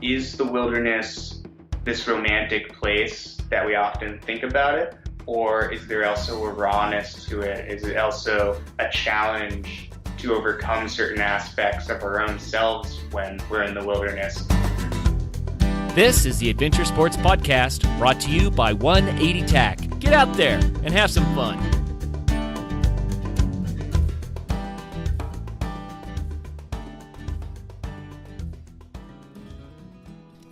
is the wilderness this romantic place that we often think about it? Or is there also a rawness to it? Is it also a challenge to overcome certain aspects of our own selves when we're in the wilderness? This is the Adventure Sports Podcast, brought to you by 180 TAC. Get out there and have some fun.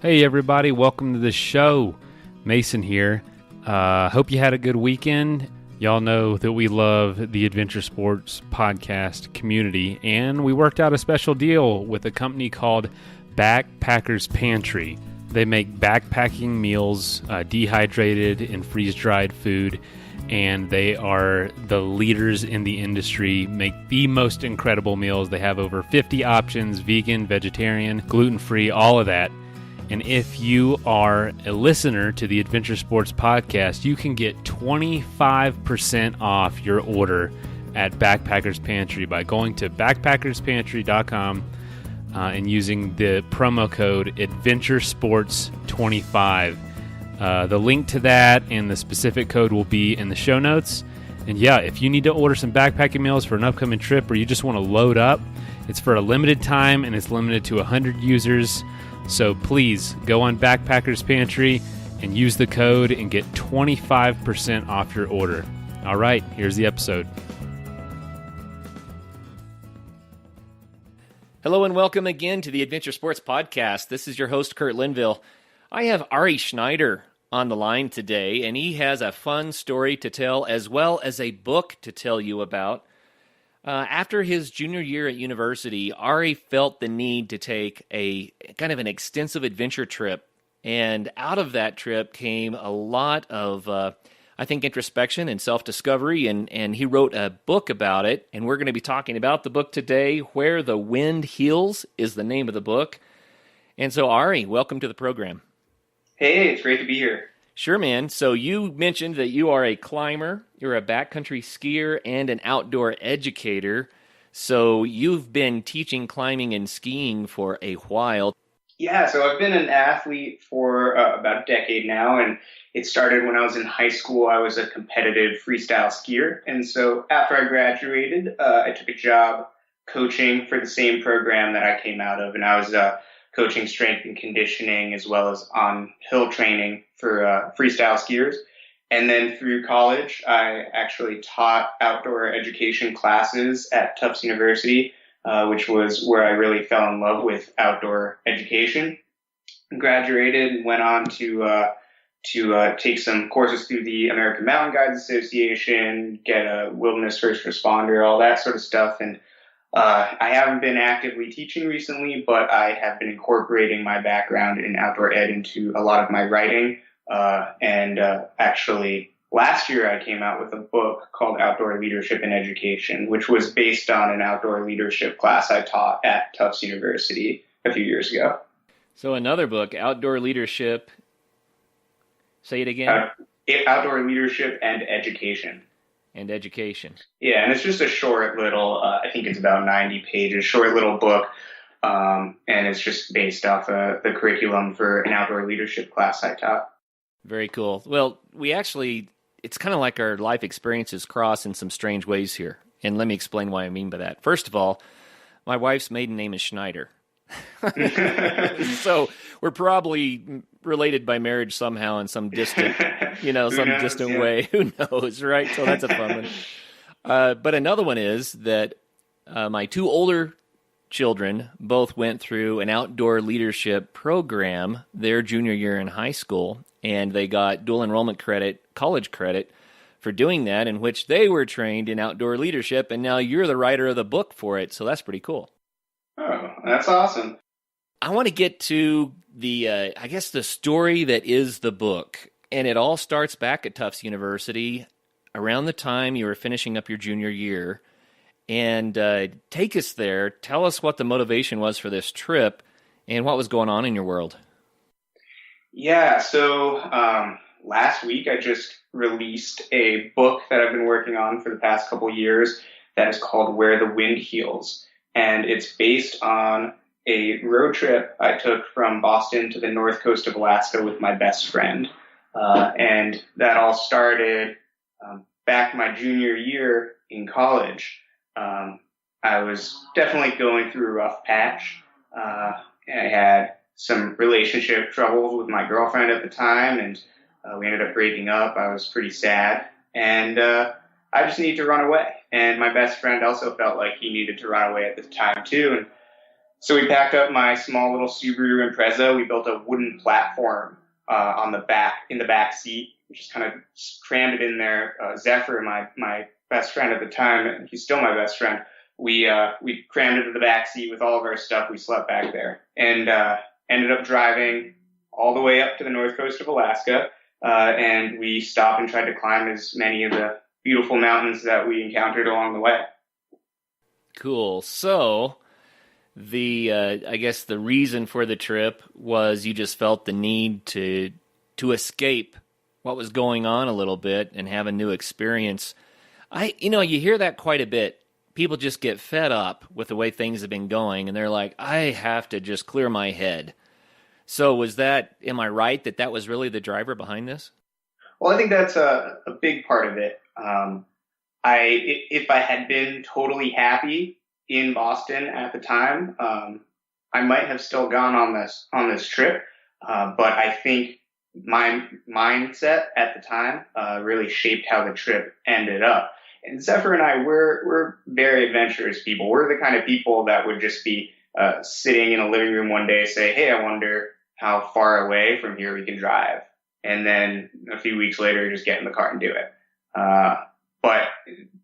Hey everybody, welcome to the show. Mason here. Hope you had a good weekend. Y'all know that we love the Adventure Sports Podcast community, and we worked out a special deal with a company called Backpackers Pantry. They make backpacking meals, dehydrated and freeze-dried food, and they are the leaders in the industry, make the most incredible meals. They have over 50 options, vegan, vegetarian, gluten-free, all of that. And if you are a listener to the Adventure Sports Podcast, you can get 25% off your order at Backpackers Pantry by going to backpackerspantry.com and using the promo code AdventureSports25. The link to that and the specific code will be in the show notes. And yeah, if you need to order some backpacking meals for an upcoming trip, or you just want to load up, it's for a limited time and it's limited to 100 users. So please go on Backpackers Pantry and use the code and get 25% off your order. All right, here's the episode. Hello and welcome again to the Adventure Sports Podcast. This is your host, Kurt Linville. I have Ari Schneider on the line today, and he has a fun story to tell as well as a book to tell you about. After his junior year at university, Ari felt the need to take a kind of an extensive adventure trip. And out of that trip came a lot of, I think, introspection and self-discovery. And he wrote a book about it. And we're going to be talking about the book today. Where the Wind Heals is the name of the book. And so, Ari, welcome to the program. Hey, it's great to be here. Sure, man. So you mentioned that you are a climber, you're a backcountry skier, and an outdoor educator. So you've been teaching climbing and skiing for a while. Yeah, so I've been an athlete for about a decade now, and it started when I was in high school. I was a competitive freestyle skier, and so after I graduated, I took a job coaching for the same program that I came out of, and I was coaching strength and conditioning as well as on hill training for freestyle skiers. And then through college, I actually taught outdoor education classes at Tufts University, which was where I really fell in love with outdoor education. Graduated, went on to take some courses through the American Mountain Guides Association, get a wilderness first responder, all that sort of stuff. And I haven't been actively teaching recently, but I have been incorporating my background in outdoor ed into a lot of my writing. Actually, last year I came out with a book called Outdoor Leadership in Education, which was based on an outdoor leadership class I taught at Tufts University a few years ago. So another book, Outdoor Leadership. Say it again. Outdoor Leadership and Education. And education. Yeah, and it's just a short little, I think it's about 90 pages, short little book, and it's just based off the curriculum for an outdoor leadership class I taught. Very cool. Well, it's kind of like our life experiences cross in some strange ways here, and let me explain why I mean by that. First of all, my wife's maiden name is Schneider. So we're probably related by marriage somehow in some distant, distant way. Who knows, right? So that's a fun one. But another one is that my two older children both went through an outdoor leadership program their junior year in high school, and they got dual enrollment credit, college credit, for doing that, in which they were trained in outdoor leadership, and now you're the writer of the book for it, so that's pretty cool. Oh, that's awesome. I want to get to the story that is the book. And it all starts back at Tufts University around the time you were finishing up your junior year. And take us there. Tell us what the motivation was for this trip and what was going on in your world. Yeah, so last week I just released a book that I've been working on for the past couple years that is called Where the Wind Heals. And it's based on a road trip I took from Boston to the north coast of Alaska with my best friend. And that all started back my junior year in college. I was definitely going through a rough patch. I had some relationship troubles with my girlfriend at the time, and we ended up breaking up. I was pretty sad, and I just needed to run away. And my best friend also felt like he needed to run away at the time too. And so we packed up my small little Subaru Impreza. We built a wooden platform in the back seat. We just kind of crammed it in there. Zephyr, my best friend at the time, and he's still my best friend. We crammed it in the back seat with all of our stuff. We slept back there and ended up driving all the way up to the north coast of Alaska. And we stopped and tried to climb as many of the beautiful mountains that we encountered along the way. Cool. So I guess the reason for the trip was you just felt the need to escape what was going on a little bit and have a new experience. You hear that quite a bit. People just get fed up with the way things have been going, and they're like, I have to just clear my head. So am I right that was really the driver behind this? Well, I think that's a big part of it. If I had been totally happy in Boston at the time, I might have still gone on this trip. But I think my mindset at the time really shaped how the trip ended up. And Zephyr and I, we're very adventurous people. We're the kind of people that would just be sitting in a living room one day, say, hey, I wonder how far away from here we can drive. And then a few weeks later, just get in the car and do it. But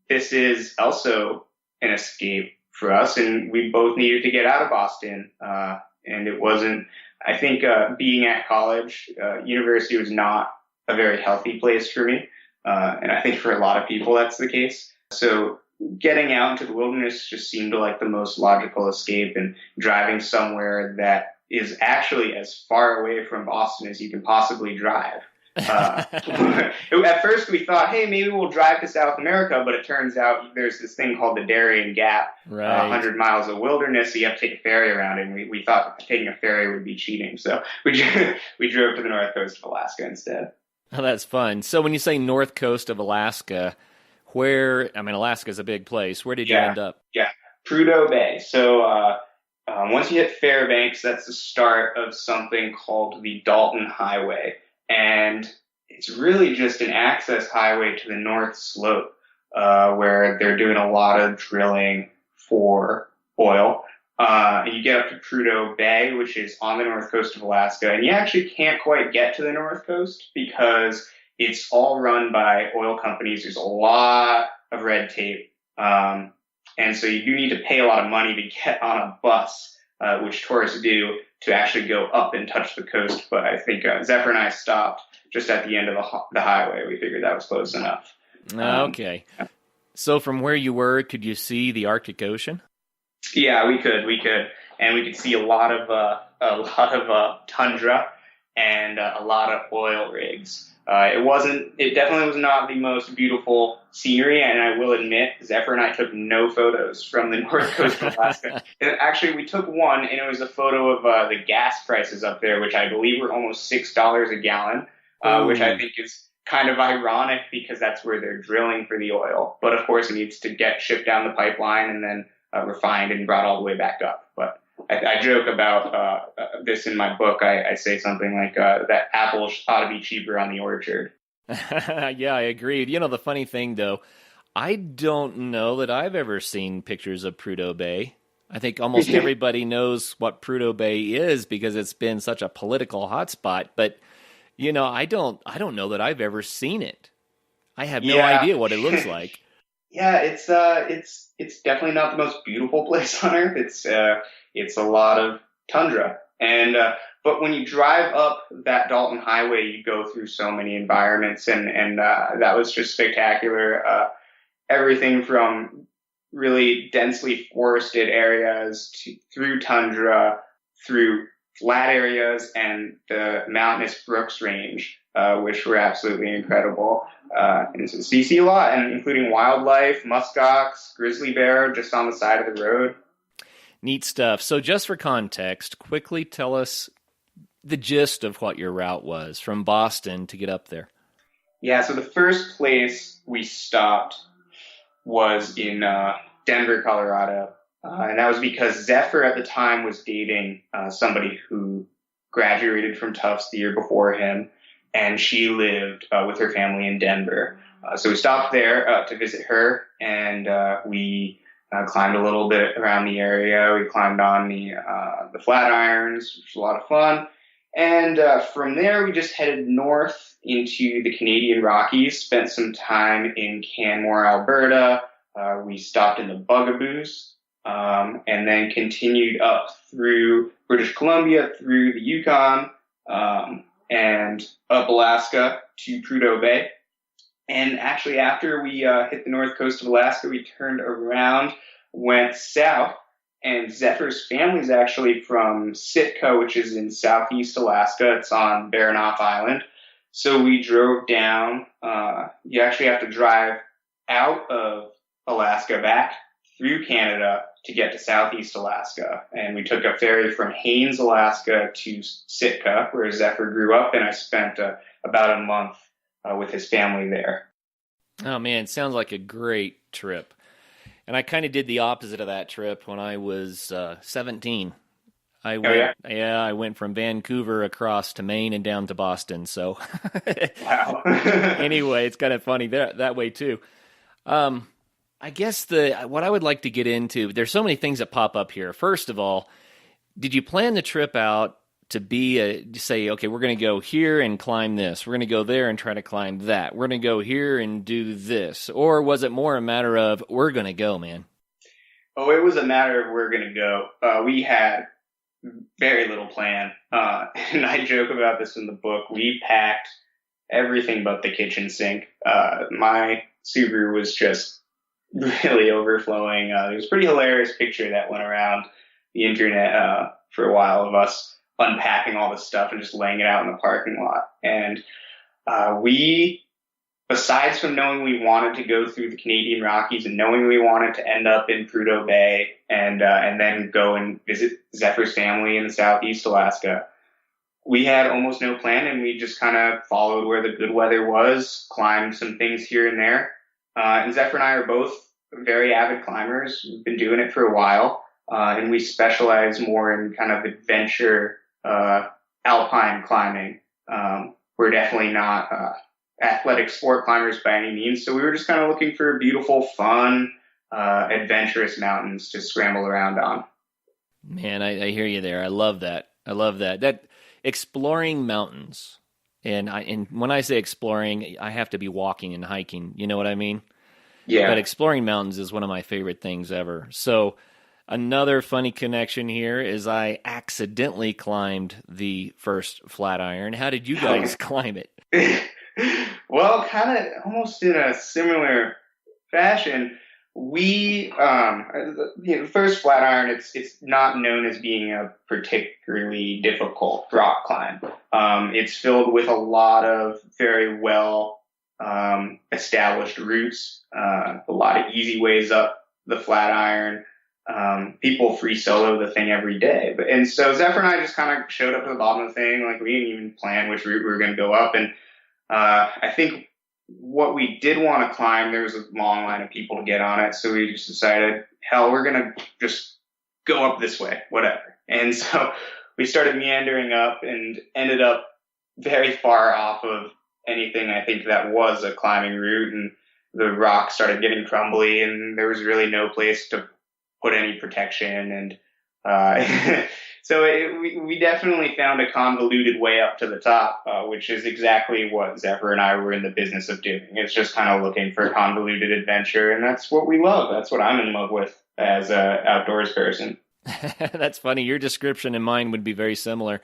this is also an escape for us, and we both needed to get out of Boston. And it wasn't, I think, being at college, university was not a very healthy place for me. And I think for a lot of people, that's the case. So getting out into the wilderness just seemed like the most logical escape, and driving somewhere that is actually as far away from Boston as you can possibly drive. At first we thought, hey, maybe we'll drive to South America, but it turns out there's this thing called the Darien Gap, right. 100 miles of wilderness, so you have to take a ferry around it, and we thought taking a ferry would be cheating, so we drove to the north coast of Alaska instead. Oh, that's fun. So when you say north coast of Alaska, Alaska's a big place. Where did you end up? Yeah, Prudhoe Bay. So once you hit Fairbanks, that's the start of something called the Dalton Highway. And it's really just an access highway to the North Slope, where they're doing a lot of drilling for oil. And you get up to Prudhoe Bay, which is on the north coast of Alaska, and you actually can't quite get to the north coast because it's all run by oil companies. There's a lot of red tape. And so you do need to pay a lot of money to get on a bus, which tourists do, to actually go up and touch the coast. But I think Zephyr and I stopped just at the end of the highway. We figured that was close enough. Okay. So from where you were, could you see the Arctic Ocean? Yeah, we could, and we could see a lot of tundra and a lot of oil rigs. It definitely was not the most beautiful scenery, and I will admit, Zephyr and I took no photos from the north coast of Alaska. And actually, we took one, and it was a photo of the gas prices up there, which I believe were almost $6 a gallon, which I think is kind of ironic because that's where they're drilling for the oil. But of course, it needs to get shipped down the pipeline and then refined and brought all the way back up. But I joke about this in my book. I say something like that apples ought to be cheaper on the orchard. Yeah, I agreed. The funny thing, though, I don't know that I've ever seen pictures of Prudhoe Bay. I think almost everybody knows what Prudhoe Bay is because it's been such a political hotspot. But, I don't know that I've ever seen it. I have no idea what it looks like. Yeah, it's definitely not the most beautiful place on Earth. It's a lot of tundra, and but when you drive up that Dalton Highway, you go through so many environments, and that was just spectacular. Everything from really densely forested areas through tundra, through flat areas, and the mountainous Brooks Range, which were absolutely incredible. And so you see a lot, and including wildlife, muskox, grizzly bear just on the side of the road. Neat stuff. So just for context, quickly tell us the gist of what your route was from Boston to get up there. Yeah, so the first place we stopped was in Denver, Colorado. And that was because Zephyr at the time was dating somebody who graduated from Tufts the year before him, and she lived with her family in Denver. So we stopped there to visit her, and we climbed a little bit around the area. We climbed on the Flatirons, which was a lot of fun. And from there, we just headed north into the Canadian Rockies, spent some time in Canmore, Alberta. We stopped in the Bugaboos, and then continued up through British Columbia, through the Yukon, and up Alaska to Prudhoe Bay. And actually, after we hit the north coast of Alaska, we turned around, went south, and Zephyr's family is actually from Sitka, which is in southeast Alaska. It's on Baranof Island. So we drove down. You actually have to drive out of Alaska back through Canada to get to southeast Alaska. And we took a ferry from Haines, Alaska to Sitka, where Zephyr grew up, and I spent about a month with his family there. Oh, man, sounds like a great trip. And I kind of did the opposite of that trip when I was 17. I went from Vancouver across to Maine and down to Boston. So, wow. Anyway, it's kind of funny that way too. I guess what I would like to get into, there's so many things that pop up here. First of all, did you plan the trip out to say, okay, we're going to go here and climb this. We're going to go there and try to climb that. We're going to go here and do this. Or was it more a matter of, we're going to go, man? Oh, it was a matter of we're going to go. We had very little plan. And I joke about this in the book. We packed everything but the kitchen sink. My Subaru was just really overflowing. There was a pretty hilarious picture that went around the internet for a while of us unpacking all this stuff and just laying it out in the parking lot. And we, besides from knowing we wanted to go through the Canadian Rockies and knowing we wanted to end up in Prudhoe Bay and then go and visit Zephyr's family in southeast Alaska, we had almost no plan, and we just kind of followed where the good weather was, climbed some things here and there. And Zephyr and I are both very avid climbers. We've been doing it for a while, and we specialize more in kind of adventure Alpine climbing. We're definitely not athletic sport climbers by any means, so we were just kind of looking for beautiful, fun, adventurous mountains to scramble around on. Man, I hear you there. I love that. That exploring mountains, and when I say exploring, I have to be walking and hiking. You know what I mean? Yeah. But exploring mountains is one of my favorite things ever. So another funny connection here is I accidentally climbed the first Flatiron. How did you guys climb it? Well, kind of almost in a similar fashion. We, the first Flatiron, it's not known as being a particularly difficult rock climb. It's filled with a lot of very well established routes, a lot of easy ways up the Flatiron. People free solo the thing every day. And so Zephyr and I just kind of showed up at the bottom of the thing. Like, we didn't even plan which route we were going to go up. And I think what we did want to climb, there was a long line of people to get on it. So we just decided, hell, we're going to just go up this way, whatever. And so we started meandering up and ended up very far off of anything I think that was a climbing route. And the rocks started getting crumbly, and there was really no place to put any protection. And so we definitely found a convoluted way up to the top, which is exactly what Zephyr and I were in the business of doing. It's just kind of looking for convoluted adventure, and that's what we love. That's what I'm in love with as an outdoors person. That's funny. Your description and mine would be very similar.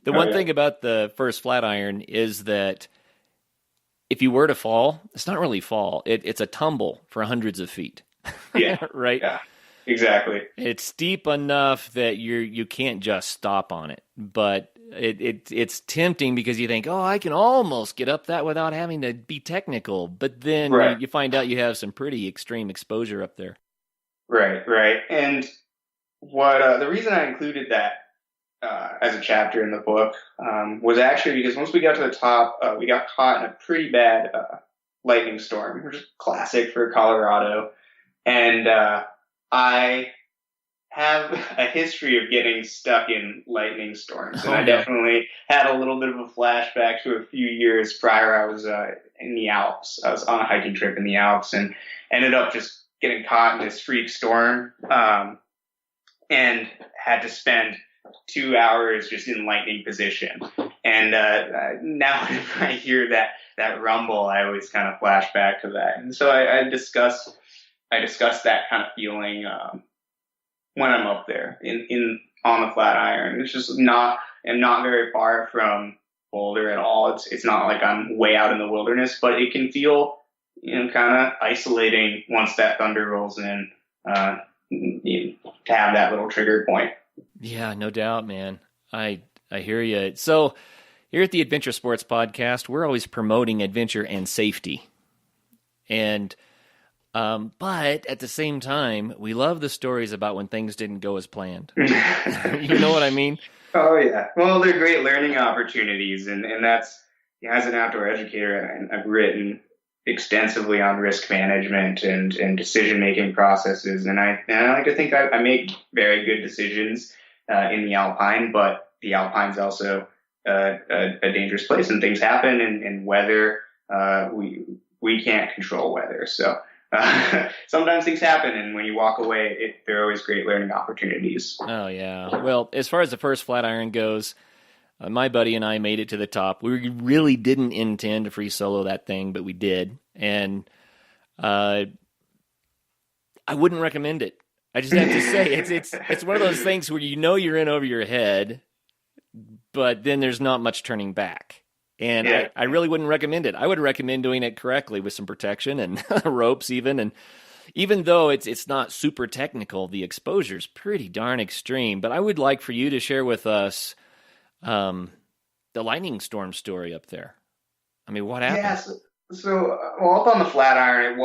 The one thing about the first Flatiron is that if you were to fall, it's not really fall. It's a tumble for hundreds of feet. Yeah. Right? Yeah. Exactly. It's steep enough that you can't just stop on it, but it's tempting because you think, oh, I can almost get up that without having to be technical, but then you find out you have some pretty extreme exposure up there. Right. And what the reason I included that as a chapter in the book was actually because once we got to the top, we got caught in a pretty bad lightning storm, which is classic for Colorado. And I have a history of getting stuck in lightning storms. And I definitely had a little bit of a flashback to a few years prior. I was in the Alps. I was on a hiking trip in the Alps and ended up just getting caught in this freak storm and had to spend 2 hours just in lightning position. And now whenever I hear that rumble, I always kind of flash back to that. And so I discuss that kind of feeling when I'm up there on the Flatiron. It's just I'm not very far from Boulder at all. It's not like I'm way out in the wilderness, but it can feel, kind of isolating once that thunder rolls in, to have that little trigger point. Yeah, no doubt, man. I hear you. So here at the Adventure Sports Podcast, we're always promoting adventure and safety. And but at the same time, we love the stories about when things didn't go as planned. You know what I mean? Oh, yeah. Well, they're great learning opportunities. And that's, as an outdoor educator, I've written extensively on risk management and decision-making processes. And I like to think I make very good decisions in the Alpine, but the Alpine's also a dangerous place, and things happen, and weather, we can't control weather. So sometimes things happen, and when you walk away, they're always great learning opportunities. Oh, yeah. Well, as far as the first Flatiron goes, my buddy and I made it to the top. We really didn't intend to free solo that thing, but we did. And I wouldn't recommend it. I just have to say, it's one of those things where you're in over your head, but then there's not much turning back. And yeah. I really wouldn't recommend it. I would recommend doing it correctly with some protection and ropes even. And even though it's not super technical, the exposure's pretty darn extreme. But I would like for you to share with us the lightning storm story up there. I mean, what happened? Yeah, so up on the Flatiron,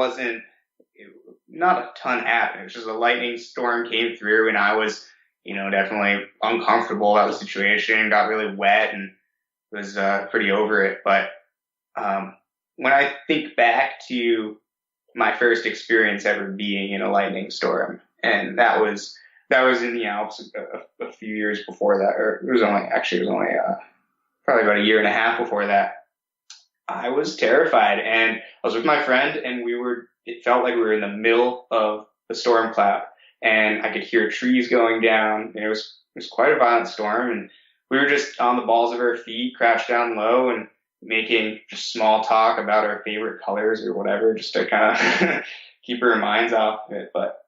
not a ton happened. It was just a lightning storm came through, and I was, definitely uncomfortable about the situation, got really wet, and was pretty over it. But when I think back to my first experience ever being in a lightning storm, and that was in the Alps a few years before that, or it was only probably about a year and a half before that. I was terrified, and I was with my friend, and it felt like we were in the middle of the storm cloud, and I could hear trees going down, and it was quite a violent storm, and we were just on the balls of our feet, crouched down low, and making just small talk about our favorite colors or whatever, just to kind of keep our minds off of it. But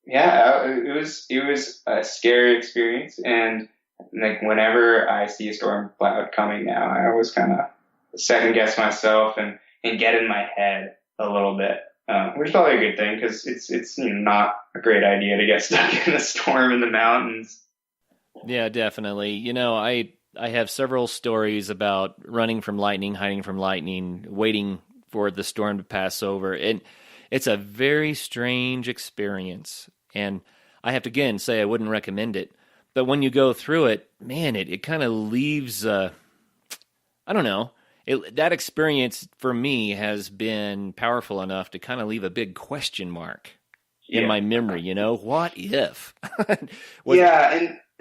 yeah, it was a scary experience, and like whenever I see a storm cloud coming now, I always kind of second guess myself and get in my head a little bit, which is probably a good thing because it's not a great idea to get stuck in a storm in the mountains. Yeah, definitely. I have several stories about running from lightning, hiding from lightning, waiting for the storm to pass over. And it's a very strange experience. And I have to, again, say I wouldn't recommend it. But when you go through it, man, it kind of leaves, I don't know. That experience for me has been powerful enough to kind of leave a big question mark in my memory, What if?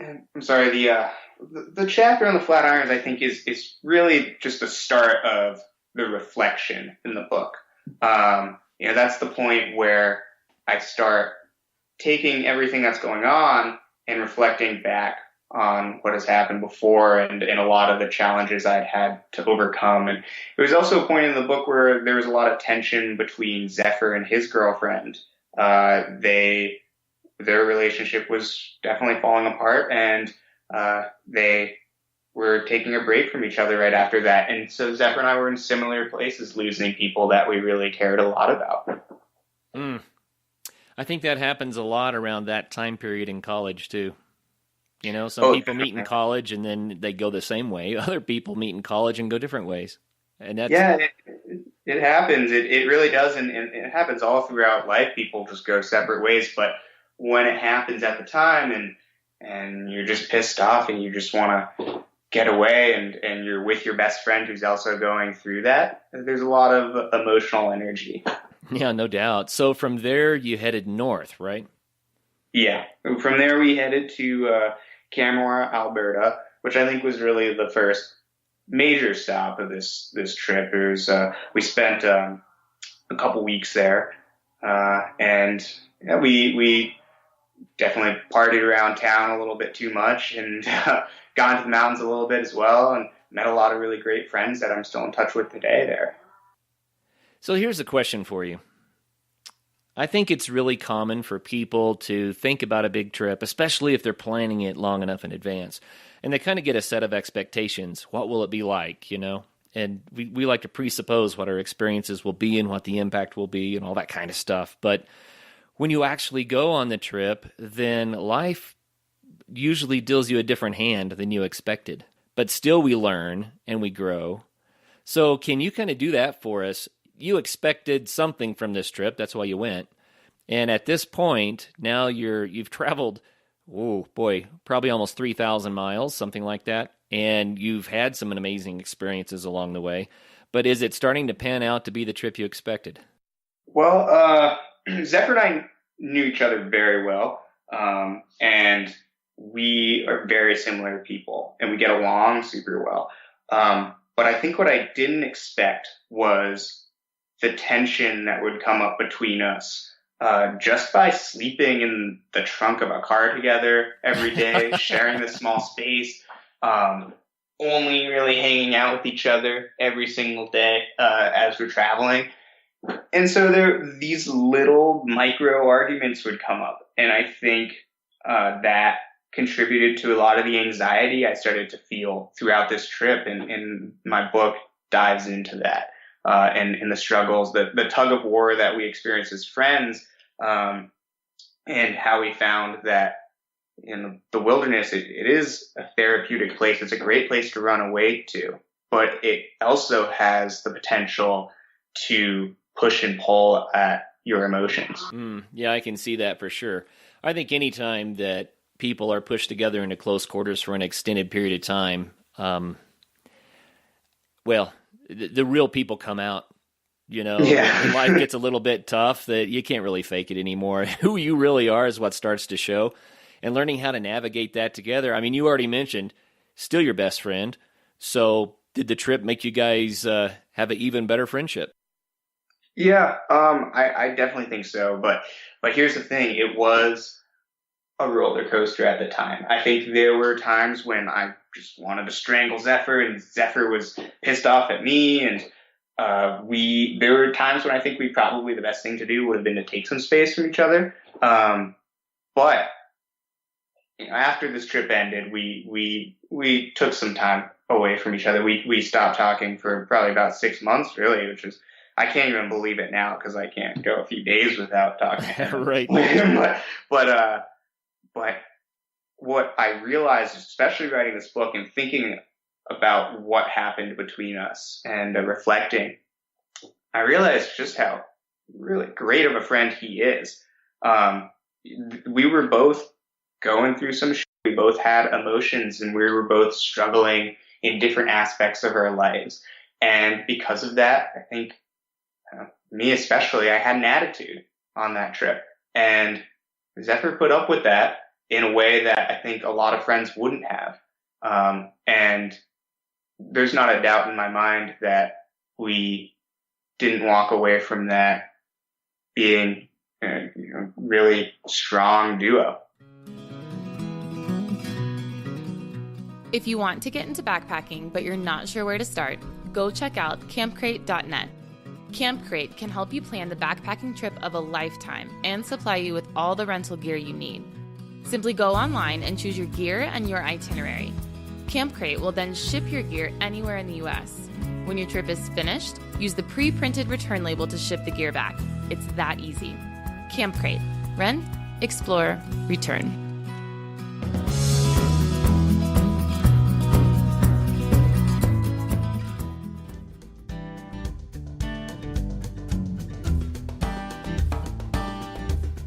And I'm sorry, the chapter on the Flatirons, I think, is really just the start of the reflection in the book. That's the point where I start taking everything that's going on and reflecting back on what has happened before and a lot of the challenges I'd had to overcome. And it was also a point in the book where there was a lot of tension between Zephyr and his girlfriend. Their relationship was definitely falling apart, and they were taking a break from each other right after that. And so Zephyr and I were in similar places, losing people that we really cared a lot about. I think that happens a lot around that time period in college, too. Some people meet in college and then they go the same way. Other people meet in college and go different ways. And that's... Yeah, it happens. It really does. And it happens all throughout life. People just go separate ways. But when it happens at the time, and and you're just pissed off and you just want to get away, and you're with your best friend who's also going through that. There's a lot of emotional energy. Yeah, no doubt. So from there, you headed north, right? Yeah. From there, we headed to Canmore, Alberta, which I think was really the first major stop of this trip. It was, we spent a couple weeks there, and yeah, we definitely partied around town a little bit too much, and got into the mountains a little bit as well, and met a lot of really great friends that I'm still in touch with today there. So here's a question for you. I think it's really common for people to think about a big trip, especially if they're planning it long enough in advance. And they kind of get a set of expectations. What will it be like, you know? And we like to presuppose what our experiences will be and what the impact will be and all that kind of stuff. But when you actually go on the trip, then life usually deals you a different hand than you expected. But still we learn and we grow. So can you kind of do that for us? You expected something from this trip. That's why you went. And at this point, now you've traveled, oh boy, probably almost 3,000 miles, something like that. And you've had some amazing experiences along the way. But is it starting to pan out to be the trip you expected? Well, Zephyr and I knew each other very well. And we are very similar people, and we get along super well. But I think what I didn't expect was the tension that would come up between us, just by sleeping in the trunk of a car together every day, sharing this small space, only really hanging out with each other every single day, as we're traveling. And so these little micro arguments would come up. And I think, that contributed to a lot of the anxiety I started to feel throughout this trip. And my book dives into that. And the struggles, the tug of war that we experienced as friends, and how we found that in the wilderness, it is a therapeutic place. It's a great place to run away to, but it also has the potential to push and pull at your emotions. Yeah, I can see that for sure. I think anytime that people are pushed together into close quarters for an extended period of time, the real people come out, you know. Yeah. When life gets a little bit tough, that you can't really fake it anymore. Who you really are is what starts to show, and learning how to navigate that together. I mean, you already mentioned still your best friend. So did the trip make you guys have an even better friendship? Yeah, I definitely think so. But here's the thing. It was a roller coaster at the time. I think there were times when I just wanted to strangle Zephyr, and Zephyr was pissed off at me. And there were times when I think probably the best thing to do would have been to take some space from each other. But you know, after this trip ended, we took some time away from each other. We stopped talking for probably about 6 months, really, which is, I can't even believe it now because I can't go a few days without talking to him. Right. But what I realized, especially writing this book and thinking about what happened between us and reflecting, I realized just how really great of a friend he is. We were both going through some shit. We both had emotions, and we were both struggling in different aspects of our lives. And because of that, I think, me especially, I had an attitude on that trip. And Zephyr put up with that in a way that I think a lot of friends wouldn't have. And there's not a doubt in my mind that we didn't walk away from that being a really strong duo. If you want to get into backpacking but you're not sure where to start, go check out campcrate.net. Campcrate can help you plan the backpacking trip of a lifetime and supply you with all the rental gear you need. Simply go online and choose your gear and your itinerary. Campcrate will then ship your gear anywhere in the U.S. When your trip is finished, use the pre-printed return label to ship the gear back. It's that easy. Campcrate. Rent, explore, return.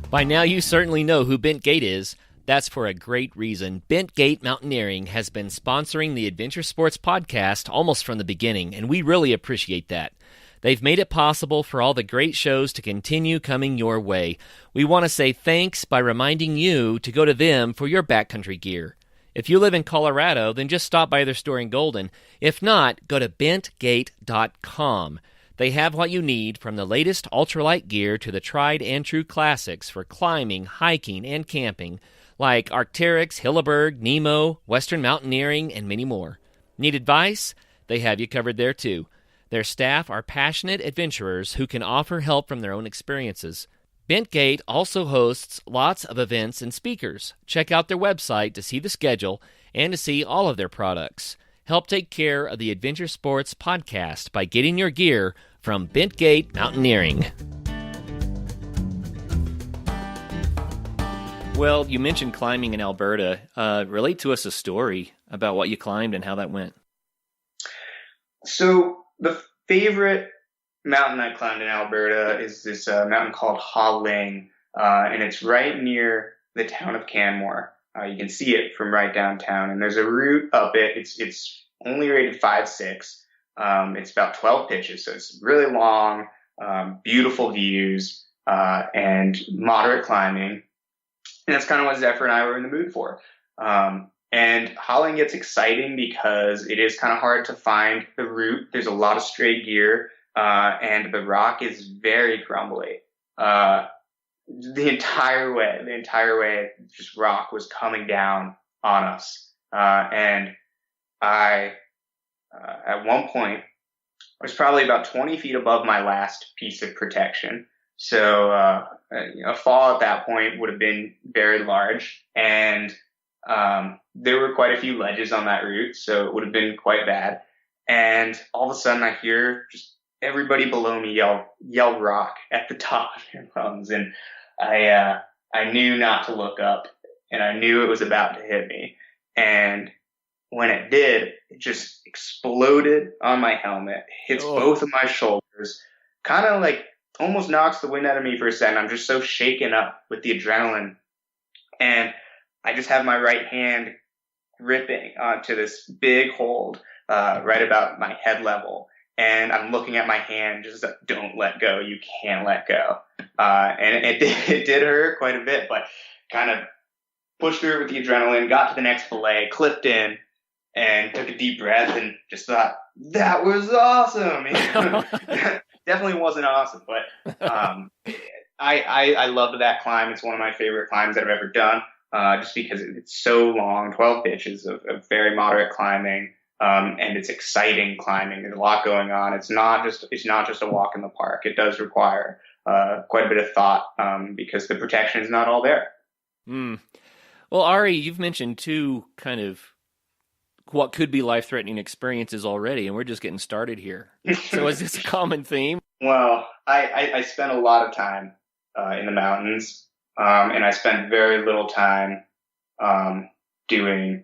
By now, you certainly know who Bent Gate is. That's for a great reason. Bentgate Mountaineering has been sponsoring the Adventure Sports Podcast almost from the beginning, and we really appreciate that. They've made it possible for all the great shows to continue coming your way. We want to say thanks by reminding you to go to them for your backcountry gear. If you live in Colorado, then just stop by their store in Golden. If not, go to bentgate.com. They have what you need, from the latest ultralight gear to the tried and true classics for climbing, hiking, and camping, like Arc'teryx, Hilleberg, Nemo, Western Mountaineering, and many more. Need advice? They have you covered there too. Their staff are passionate adventurers who can offer help from their own experiences. Bentgate also hosts lots of events and speakers. Check out their website to see the schedule and to see all of their products. Help take care of the Adventure Sports Podcast by getting your gear from Bentgate Mountaineering. Well, you mentioned climbing in Alberta. Relate to us a story about what you climbed and how that went. So the favorite mountain I climbed in Alberta is this mountain called Hallwing, and it's right near the town of Canmore. You can see it from right downtown, and there's a route up it. It's only rated 5.6. It's about 12 pitches, so it's really long, beautiful views, and moderate climbing. And that's kind of what Zephyr and I were in the mood for. And Hallwing gets exciting because it is kind of hard to find the route. There's a lot of stray gear, and the rock is very crumbly. The entire way, just rock was coming down on us. And I, at one point, I was probably about 20 feet above my last piece of protection. So, a fall at that point would have been very large, and there were quite a few ledges on that route, so it would have been quite bad. And all of a sudden I hear just everybody below me yell rock at the top of their lungs. And I knew not to look up, and I knew it was about to hit me. And when it did, it just exploded on my helmet, hits both of my shoulders, kind of like almost knocks the wind out of me for a second. I'm just so shaken up with the adrenaline. And I just have my right hand gripping onto this big hold right about my head level. And I'm looking at my hand, just like, don't let go. You can't let go. And it did hurt quite a bit, but kind of pushed through it with the adrenaline, got to the next belay, clipped in, and took a deep breath and just thought, that was awesome. Definitely wasn't awesome, but I loved that climb. It's one of my favorite climbs that I've ever done. Just because it's so long, 12 pitches of very moderate climbing, and it's exciting climbing. There's a lot going on. It's not just a walk in the park. It does require quite a bit of thought, because the protection is not all there. Well, Ari, you've mentioned two kind of what could be life-threatening experiences already, and we're just getting started here. So is this a common theme? Well, I spent a lot of time in the mountains. And I spent very little time doing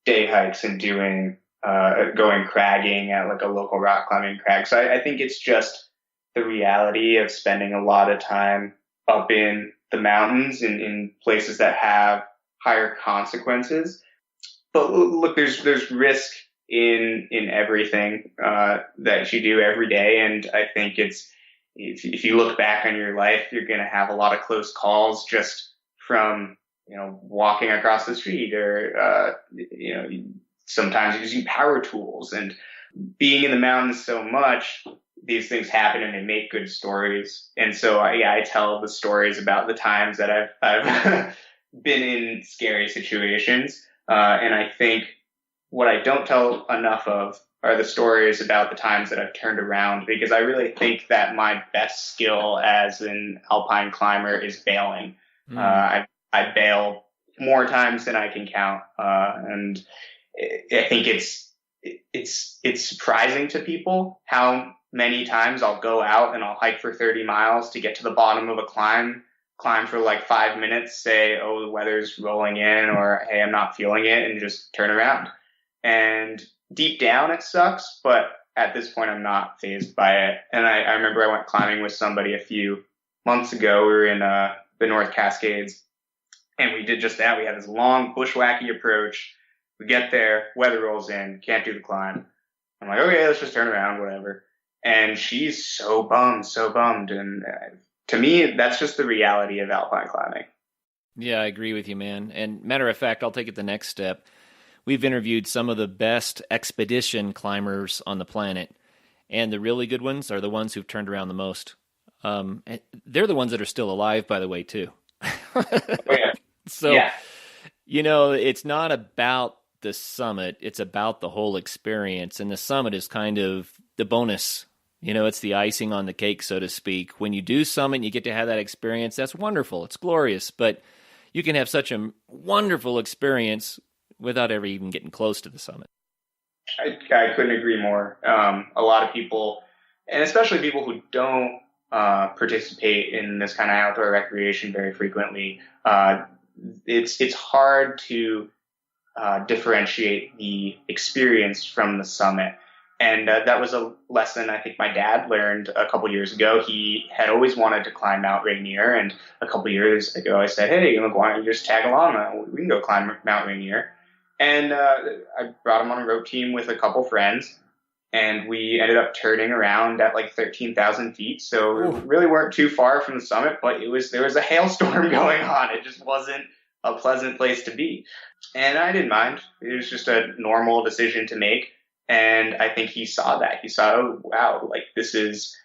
day hikes and going cragging at like a local rock climbing crag. So I think it's just the reality of spending a lot of time up in the mountains in places that have higher consequences. But look, there's risk in everything that you do every day, and I think it's. If you look back on your life, you're going to have a lot of close calls just from, walking across the street or, sometimes using power tools, and being in the mountains so much, these things happen and they make good stories. And so, I tell the stories about the times that I've been in scary situations. And I think what I don't tell enough of are the stories about the times that I've turned around, because I really think that my best skill as an alpine climber is bailing. I bail more times than I can count. And I think it's surprising to people how many times I'll go out and I'll hike for 30 miles to get to the bottom of a climb for like 5 minutes, say, oh, the weather's rolling in, or hey, I'm not feeling it, and just turn around. And deep down it sucks, but at this point I'm not fazed by it. And I remember I went climbing with somebody a few months ago. We were in the North Cascades, And we did just that. We had this long bushwhacky approach. We get there, weather rolls in, can't do the climb. I'm like, okay, let's just turn around, whatever. And she's so bummed. And to me, that's just the reality of alpine climbing. Yeah, I agree with you, man. And matter of fact, I'll take it the next step. We've interviewed some of the best expedition climbers on the planet, and the really good ones are the ones who've turned around the most. And they're the ones that are still alive, by the way, too. Oh, yeah. So, yeah. It's not about the summit. It's about the whole experience. And the summit is kind of the bonus. It's the icing on the cake, so to speak. When you do summit and you get to have that experience, that's wonderful. It's glorious. But you can have such a wonderful experience without ever even getting close to the summit. I couldn't agree more. A lot of people, and especially people who don't participate in this kind of outdoor recreation very frequently, it's hard to differentiate the experience from the summit. And that was a lesson I think my dad learned a couple years ago. He had always wanted to climb Mount Rainier, and a couple years ago I said, hey, why don't you just tag along? We can go climb Mount Rainier. And I brought him on a rope team with a couple friends, and we ended up turning around at like 13,000 feet. So we really weren't too far from the summit, but there was a hailstorm going on. It just wasn't a pleasant place to be. And I didn't mind. It was just a normal decision to make. And I think he saw that. He saw, oh, wow, like this is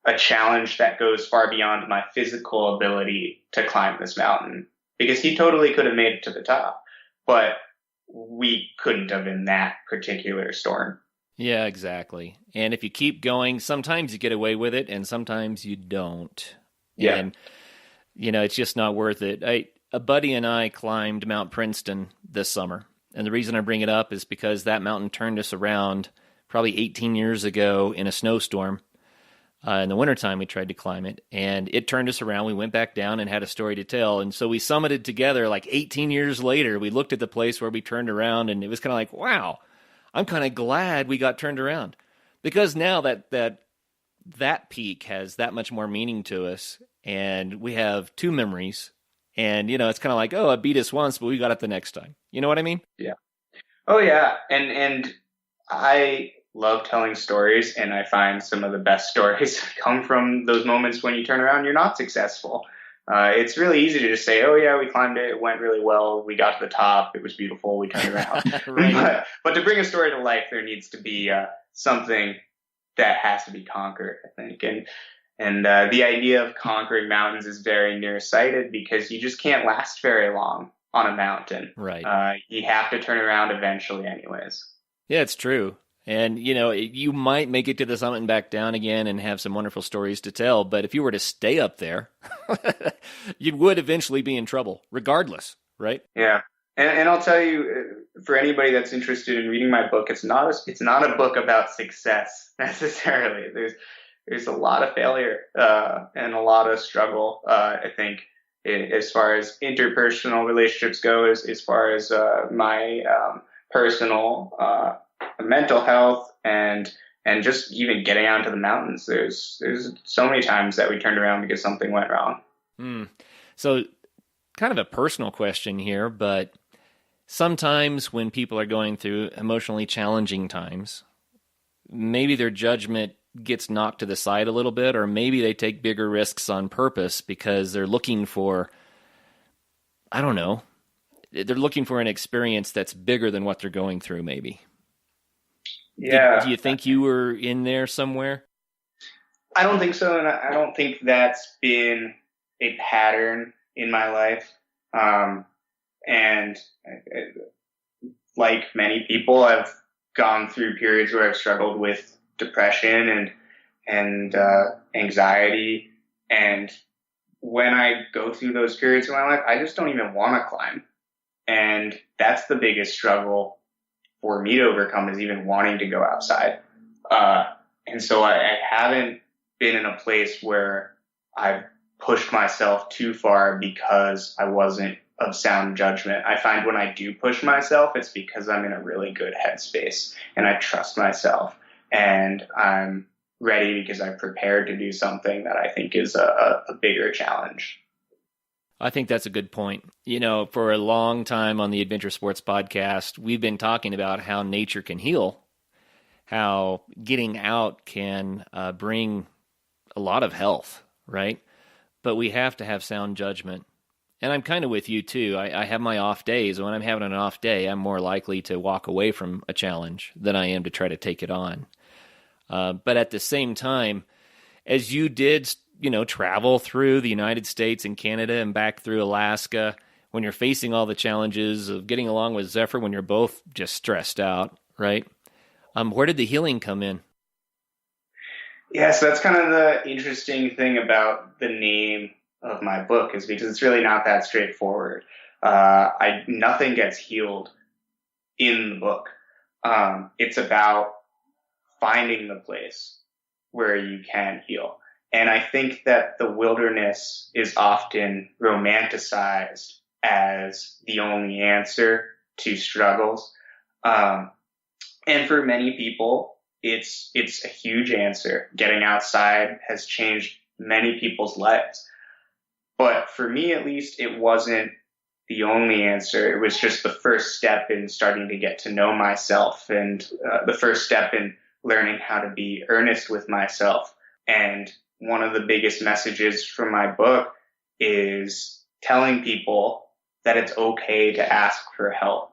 a challenge that goes far beyond my physical ability to climb this mountain, because he totally could have made it to the top, but we couldn't have in that particular storm. Yeah, exactly. And if you keep going, sometimes you get away with it and sometimes you don't. Yeah. And, it's just not worth it. A buddy and I climbed Mount Princeton this summer. And the reason I bring it up is because that mountain turned us around probably 18 years ago in a snowstorm. In the wintertime, we tried to climb it, and it turned us around. We went back down and had a story to tell. And so we summited together like 18 years later. We looked at the place where we turned around, and it was kind of like, wow, I'm kind of glad we got turned around. Because now that peak has that much more meaning to us, and we have two memories. And, it's kind of like, oh, it beat us once, but we got it the next time. You know what I mean? Yeah. Oh, yeah. And I love telling stories, and I find some of the best stories come from those moments when you turn around and you're not successful. It's really easy to just say, oh, yeah, we climbed it. It went really well. We got to the top. It was beautiful. We turned around. Right. But to bring a story to life, there needs to be something that has to be conquered, I think. And the idea of conquering mountains is very nearsighted, because you just can't last very long on a mountain. Right. You have to turn around eventually anyways. Yeah, it's true. And, you might make it to the summit and back down again and have some wonderful stories to tell. But if you were to stay up there, you would eventually be in trouble, regardless, right? Yeah. And I'll tell you, for anybody that's interested in reading my book, it's not a book about success necessarily. There's a lot of failure and a lot of struggle, I think, as far as interpersonal relationships go, as far as my personal mental health and just even getting out into the mountains. There's so many times that we turned around because something went wrong. So kind of a personal question here, but sometimes when people are going through emotionally challenging times, maybe their judgment gets knocked to the side a little bit, or maybe they take bigger risks on purpose because they're looking for, I don't know, they're looking for an experience that's bigger than what they're going through, maybe. Yeah. Do you think you were in there somewhere? I don't think so, and I don't think that's been a pattern in my life. And like many people, I've gone through periods where I've struggled with depression and anxiety. And when I go through those periods in my life, I just don't even want to climb. And that's the biggest struggle for me to overcome, is even wanting to go outside. And so I haven't been in a place where I've pushed myself too far because I wasn't of sound judgment. I find when I do push myself, it's because I'm in a really good headspace and I trust myself and I'm ready because I've prepared to do something that I think is a bigger challenge. I think that's a good point. For a long time on the Adventure Sports Podcast, we've been talking about how nature can heal, how getting out can bring a lot of health, right? But we have to have sound judgment. And I'm kind of with you, too. I have my off days. When I'm having an off day, I'm more likely to walk away from a challenge than I am to try to take it on. But at the same time, as you did, travel through the United States and Canada and back through Alaska, when you're facing all the challenges of getting along with Zephyr when you're both just stressed out, right? Where did the healing come in? Yeah, so that's kind of the interesting thing about the name of my book, is because it's really not that straightforward. Nothing gets healed in the book. It's about finding the place where you can heal. And I think that the wilderness is often romanticized as the only answer to struggles. And for many people, it's a huge answer. Getting outside has changed many people's lives. But for me, at least, it wasn't the only answer. It was just the first step in starting to get to know myself, and the first step in learning how to be earnest with myself. And one of the biggest messages from my book is telling people that it's okay to ask for help,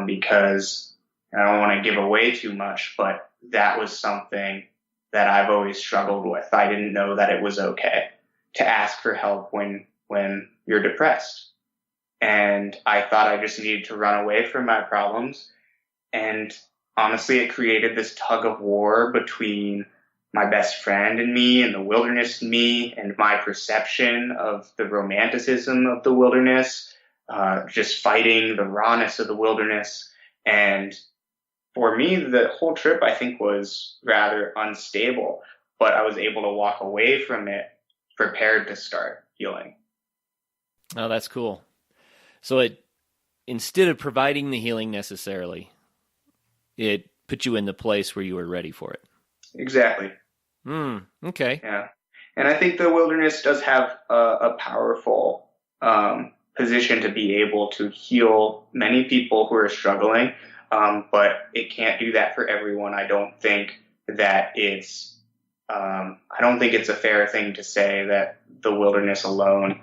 because I don't want to give away too much, but that was something that I've always struggled with. I didn't know that it was okay to ask for help when you're depressed. And I thought I just needed to run away from my problems. And honestly, it created this tug of war between my best friend and me, and the wilderness and me, and my perception of the romanticism of the wilderness, just fighting the rawness of the wilderness. And for me, the whole trip, I think, was rather unstable, but I was able to walk away from it prepared to start healing. Oh, that's cool. So instead of providing the healing necessarily, it put you in the place where you were ready for it. Exactly. Okay. Yeah. And I think the wilderness does have a powerful position to be able to heal many people who are struggling, but it can't do that for everyone. I don't think that it's a fair thing to say that the wilderness alone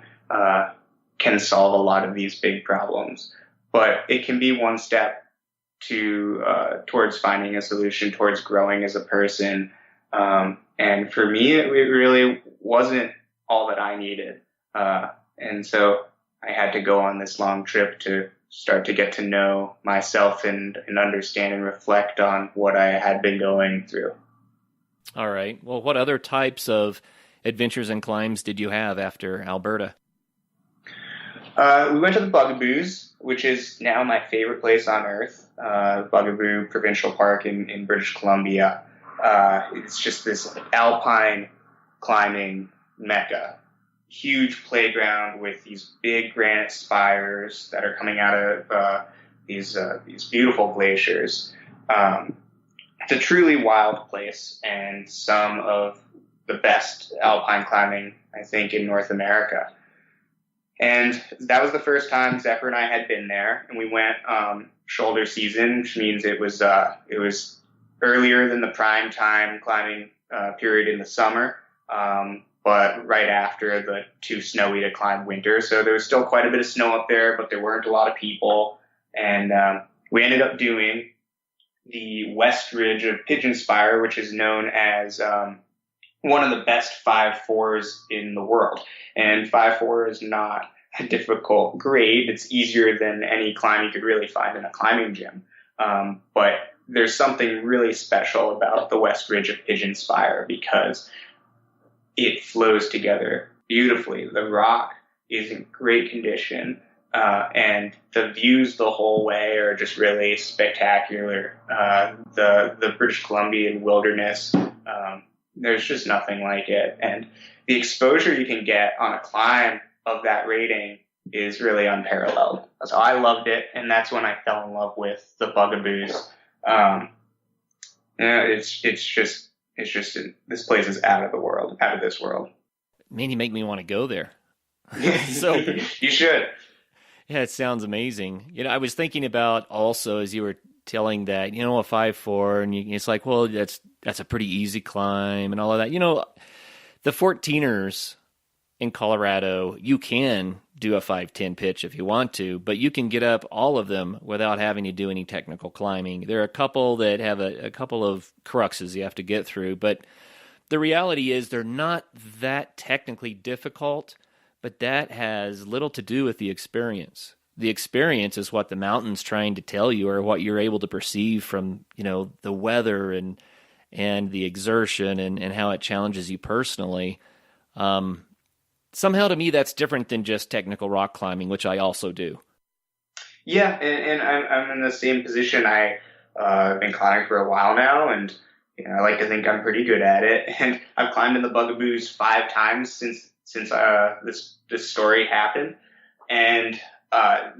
can solve a lot of these big problems, but it can be one step towards finding a solution, towards growing as a person. And for me, it really wasn't all that I needed. And so I had to go on this long trip to start to get to know myself and understand and reflect on what I had been going through. All right. Well, what other types of adventures and climbs did you have after Alberta? We went to the Bugaboos, which is now my favorite place on earth, Bugaboo Provincial Park in British Columbia. It's just this alpine climbing mecca. Huge playground with these big granite spires that are coming out of these beautiful glaciers. It's a truly wild place, and some of the best alpine climbing, I think, in North America. And that was the first time Zephyr and I had been there, and we went shoulder season, which means it was earlier than the prime time climbing period in the summer, but right after the too snowy to climb winter. So there was still quite a bit of snow up there, but there weren't a lot of people. And we ended up doing the west ridge of Pigeon Spire, which is known as one of the best 5-4s in the world. And 5-4 is not a difficult grade. It's easier than any climb you could really find in a climbing gym. But there's something really special about the west ridge of Pigeon Spire because it flows together beautifully. The rock is in great condition, and the views the whole way are just really spectacular. The British Columbian wilderness, there's just nothing like it. And the exposure you can get on a climb of that rating is really unparalleled. So I loved it, and that's when I fell in love with the Bugaboos. It's just this place is out of this world. Man, you make me want to go there. So you should. yeah, it sounds amazing. I was thinking about also as you were telling that, a 5.4, and it's like, well, that's a pretty easy climb and all of that. The 14ers in Colorado, you can do a 5.10 pitch if you want to, but you can get up all of them without having to do any technical climbing. There are a couple that have a couple of cruxes you have to get through, but the reality is they're not that technically difficult, but that has little to do with the experience. The experience is what the mountain's trying to tell you, or what you're able to perceive from, the weather and the exertion and how it challenges you personally. Somehow to me, that's different than just technical rock climbing, which I also do. Yeah, and I'm in the same position. I've been climbing for a while now, and I like to think I'm pretty good at it. And I've climbed in the Bugaboos 5 times since this story happened. And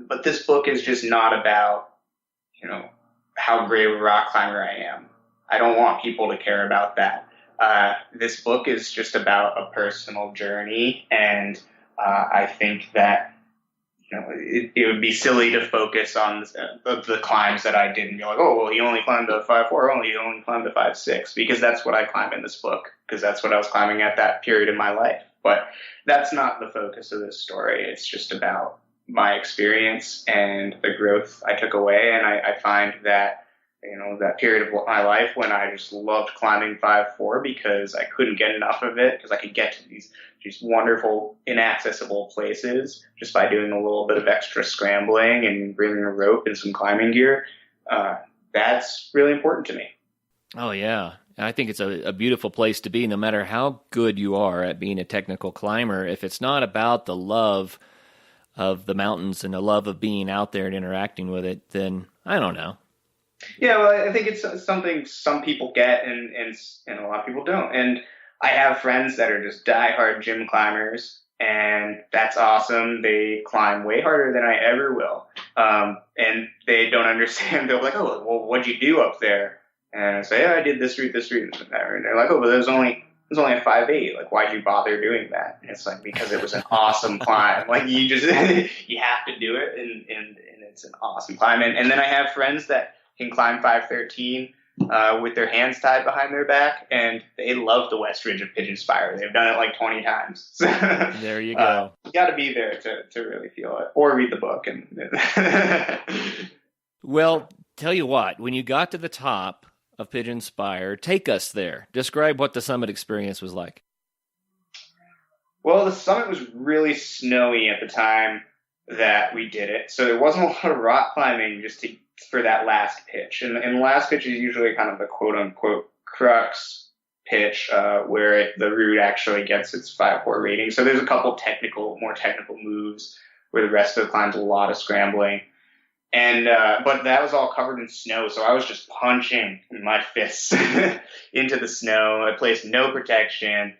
but this book is just not about how great of a rock climber I am. I don't want people to care about that. This book is just about a personal journey, and I think that it would be silly to focus on the climbs that I did and be like, oh, well, he only climbed a 5.4, he only climbed a 5.6, because that's what I climb in this book, because that's what I was climbing at that period in my life. But that's not the focus of this story. It's just about my experience and the growth I took away, and I find that that period of my life when I just loved climbing 5.4 because I couldn't get enough of it, because I could get to these wonderful, inaccessible places just by doing a little bit of extra scrambling and bringing a rope and some climbing gear. That's really important to me. Oh, yeah. I think it's a beautiful place to be, no matter how good you are at being a technical climber. If it's not about the love of the mountains and the love of being out there and interacting with it, then I don't know. Yeah, well, I think it's something some people get and a lot of people don't. And I have friends that are just diehard gym climbers, and that's awesome. They climb way harder than I ever will. And they don't understand. They're like, oh, well, what'd you do up there? And I say, yeah, I did this route, and that. And they're like, oh, but there's only a 5.8. Like, why'd you bother doing that? And it's like, because it was an awesome climb. Like, you just, you have to do it, and it's an awesome climb. And then I have friends that can climb 5.13 with their hands tied behind their back, and they love the West Ridge of Pigeon Spire. They've done it like 20 times. There you go. You got to be there to really feel it, or read the book. Well, tell you what, when you got to the top of Pigeon Spire, take us there. Describe what the summit experience was like. Well, the summit was really snowy at the time that we did it, so there wasn't a lot of rock climbing for that last pitch. And the last pitch is usually kind of the quote-unquote crux pitch, where the route actually gets its 5.4 rating. So there's a couple more technical moves where the rest of the climb's a lot of scrambling. And but that was all covered in snow, so I was just punching my fists into the snow. I placed no protection,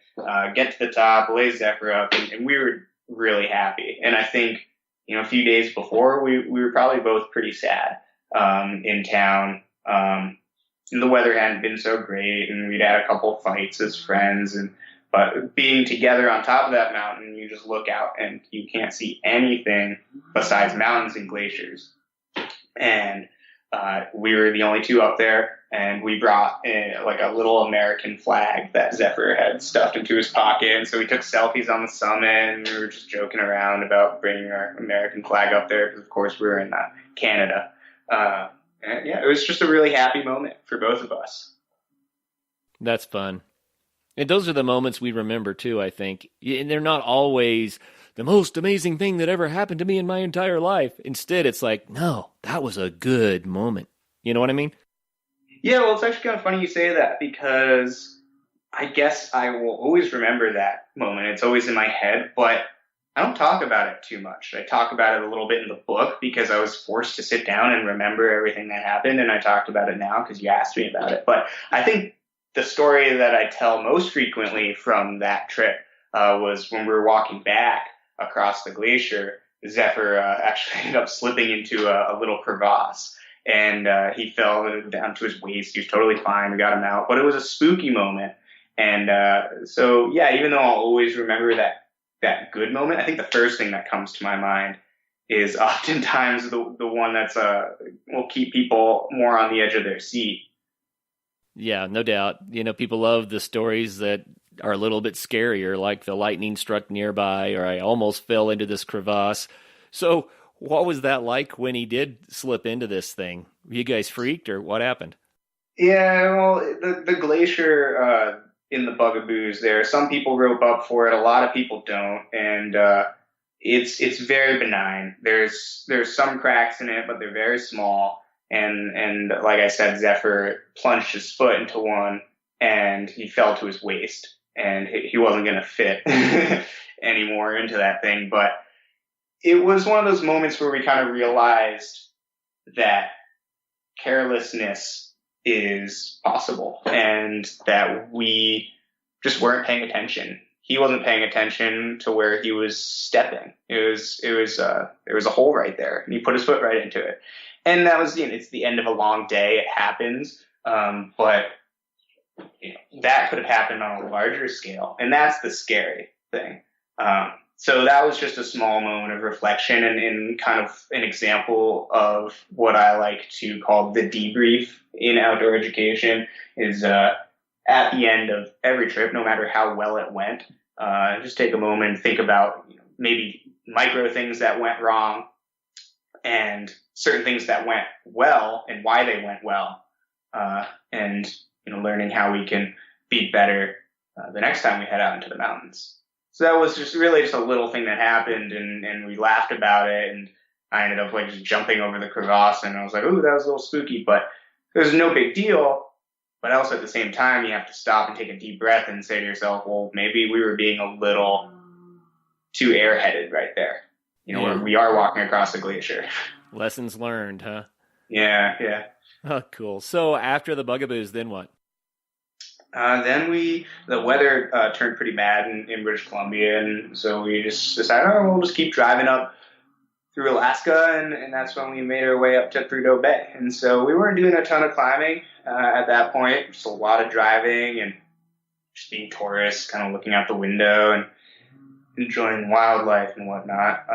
get to the top, lay Zephyr up, and we were really happy. And I think, a few days before, we were probably both pretty sad in town. And the weather hadn't been so great, and we'd had a couple fights as friends. But being together on top of that mountain, you just look out and you can't see anything besides mountains and glaciers. And we were the only two up there, and we brought like a little American flag that Zephyr had stuffed into his pocket. And so we took selfies on the summit, and we were just joking around about bringing our American flag up there because, of course, we were in Canada. And yeah, it was just a really happy moment for both of us. That's fun. And those are the moments we remember, too, I think. And they're not always the most amazing thing that ever happened to me in my entire life. Instead, it's like, no, that was a good moment. You know what I mean? Yeah, well, it's actually kind of funny you say that, because I guess I will always remember that moment. It's always in my head, but I don't talk about it too much. I talk about it a little bit in the book because I was forced to sit down and remember everything that happened, and I talked about it now because you asked me about it. But I think the story that I tell most frequently from that trip was when we were walking back across the glacier. Zephyr actually ended up slipping into a little crevasse, and he fell down to his waist. He was totally fine. We got him out, but it was a spooky moment. And so, yeah, even though I'll always remember that that good moment, I think the first thing that comes to my mind is oftentimes the one that's will keep people more on the edge of their seat. Yeah, no doubt. People love the stories that are a little bit scarier, like the lightning struck nearby, or I almost fell into this crevasse. So what was that like when he did slip into this thing? Were you guys freaked, or what happened? Yeah, well, the glacier in the Bugaboos there, some people rope up for it, a lot of people don't, and it's very benign. There's some cracks in it, but they're very small. And like I said, Zephyr plunged his foot into one, and he fell to his waist, and he wasn't going to fit anymore into that thing. But it was one of those moments where we kind of realized that carelessness is possible, and that we just weren't paying attention. He wasn't paying attention to where he was stepping. There was a hole right there, and he put his foot right into it. And that was, it's the end of a long day. It happens, but that could have happened on a larger scale, and that's the scary thing. So that was just a small moment of reflection, and kind of an example of what I like to call the debrief in outdoor education. Is at the end of every trip, no matter how well it went, just take a moment and think about maybe micro things that went wrong, and certain things that went well and why they went well, and learning how we can be better the next time we head out into the mountains. So that was just really just a little thing that happened, and we laughed about it, and I ended up just jumping over the crevasse, and I was like, "Ooh, that was a little spooky," but it was no big deal. But also at the same time, you have to stop and take a deep breath and say to yourself, well, maybe we were being a little too airheaded right there. Where we are walking across the glacier. Lessons learned, huh? Yeah. Oh, cool. So after the Bugaboos, then what? Then the weather turned pretty bad in British Columbia, and so we just decided, we'll just keep driving up through Alaska, and that's when we made our way up to Prudhoe Bay. And so we weren't doing a ton of climbing at that point, just a lot of driving and just being tourists, kind of looking out the window and enjoying wildlife and whatnot.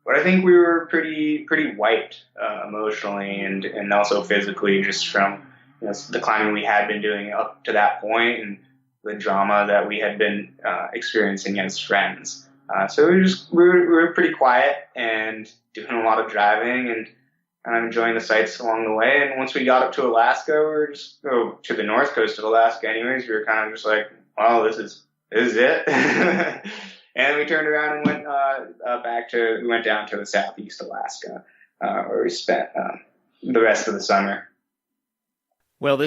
But I think we were pretty wiped emotionally and also physically, just from the climbing we had been doing up to that point and the drama that we had been experiencing as friends. So we were pretty quiet and doing a lot of driving and enjoying the sights along the way. And once we got up to Alaska, we were just to the north coast of Alaska anyways. We were kind of just like, well, this is it. And we turned around and went we went down to the southeast Alaska, where we spent the rest of the summer. Well,